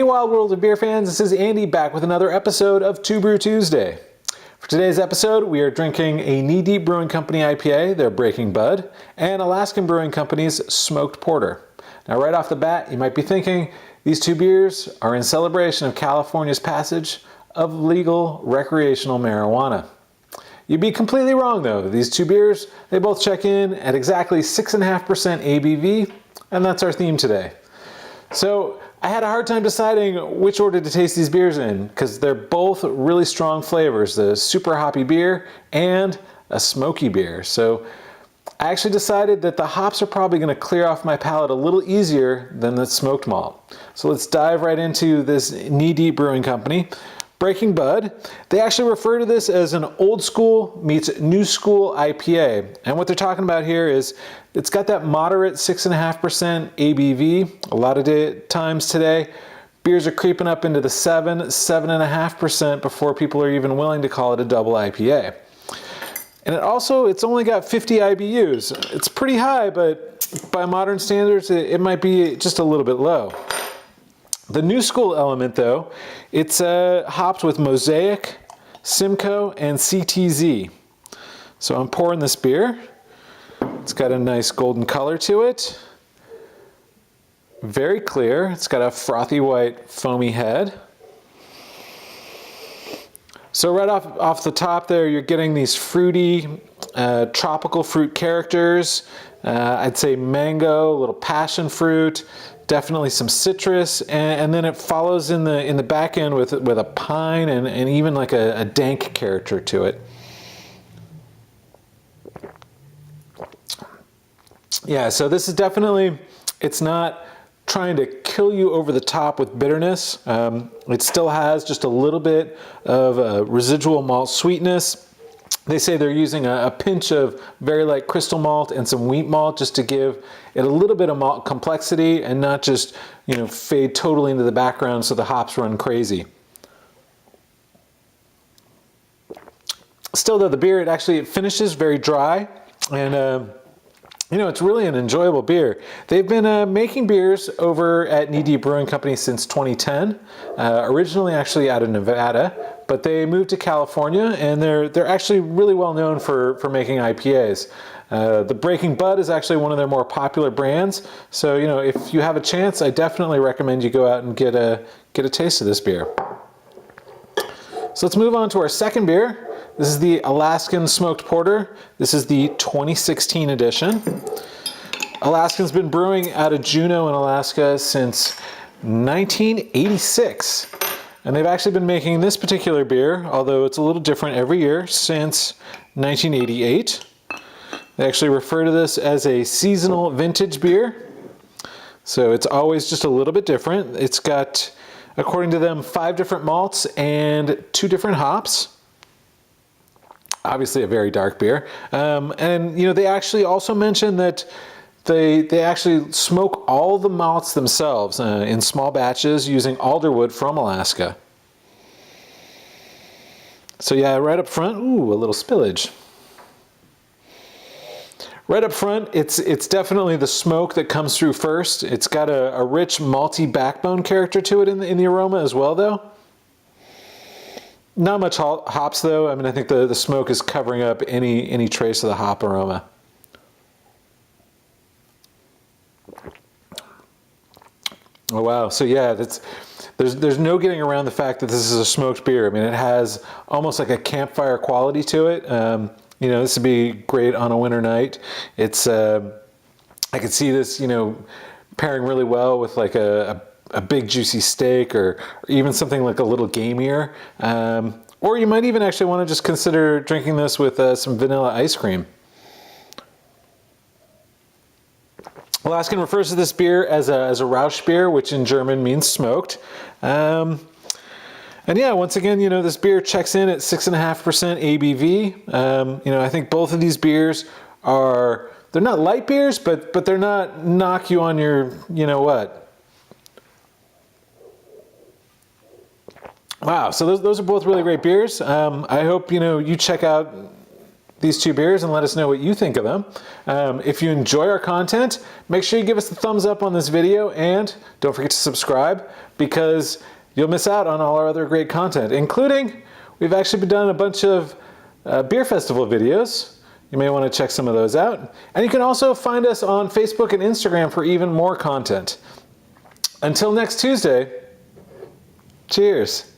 Wild World of Beer fans, this is Andy back with another episode of Two Brew Tuesday. For today's episode, we are drinking a Deep Brewing Company IPA, their Breaking Bud, and Alaskan Brewing Company's Smoked Porter. Now right off the bat, you might be thinking these two beers are in celebration of California's passage of legal recreational marijuana. You'd be completely wrong though. These two beers, they both check in at exactly 6.5% ABV, and that's our theme today. So I had a hard time deciding which order to taste these beers in because they're both really strong flavors, the super hoppy beer and a smoky beer. So I actually decided that the hops are probably going to clear off my palate a little easier than the smoked malt. So let's dive right into this Deep Brewing Company. Breaking Bud, they actually refer to this as an old school meets new school IPA. And what they're talking about here is it's got that moderate 6.5% ABV. A lot of times today, beers are creeping up into the 7.5% before people are even willing to call it a double IPA. And it's only got 50 IBUs. It's pretty high, but by modern standards, it might be just a little bit low. The new school element though, it's hopped with Mosaic, Simcoe, and CTZ. So I'm pouring this beer. It's got a nice golden color to it. Very clear. It's got a frothy white foamy head. So right off the top there, you're getting these fruity, tropical fruit characters. I'd say mango, a little passion fruit, definitely some citrus, and then it follows in the back end with a pine and even like a dank character to it. Yeah, so this is definitely, it's not trying to kill you over the top with bitterness. It still has just a little bit of residual malt sweetness. They say they're using a pinch of very light crystal malt and some wheat malt just to give it a little bit of malt complexity and not just, fade totally into the background so the hops run crazy. Still though, the beer, it finishes very dry and it's really an enjoyable beer. They've been making beers over at Deep Brewing Company since 2010, originally actually out of Nevada, but they moved to California and they're actually really well known for making IPAs. The Breaking Bud is actually one of their more popular brands, so if you have a chance, I definitely recommend you go out and get a taste of this beer. So let's move on to our second beer. This is the Alaskan Smoked Porter. This is the 2016 edition. Alaskan's been brewing out of Juneau in Alaska since 1986. And they've actually been making this particular beer, although it's a little different every year, since 1988. They actually refer to this as a seasonal vintage beer. So it's always just a little bit different. It's got, according to them, 5 different malts and 2 different hops. Obviously a very dark beer. They actually also mentioned that they actually smoke all the malts themselves in small batches using alderwood from Alaska. So yeah, right up front, ooh, a little spillage. Right up front, it's definitely the smoke that comes through first. It's got a rich malty backbone character to it in the aroma as well though. Not much hops though. I think the smoke is covering up any trace of the hop aroma. Oh wow, so yeah, there's no getting around the fact that this is a smoked beer. It has almost like a campfire quality to it. This would be great on a winter night. It's I could see this, pairing really well with like a big juicy steak or even something like a little gamier. Or you might even actually want to just consider drinking this with some vanilla ice cream. Alaskan refers to this beer as a Rausch beer, which in German means smoked. And yeah, once again, this beer checks in at 6.5% ABV. I think both of these beers they're not light beers, but they're not knock you on your, what. Wow, so those are both really great beers. I hope you check out these two beers and let us know what you think of them. If you enjoy our content, make sure you give us the thumbs up on this video and don't forget to subscribe because you'll miss out on all our other great content, including we've actually done a bunch of beer festival videos. You may want to check some of those out. And you can also find us on Facebook and Instagram for even more content. Until next Tuesday, cheers.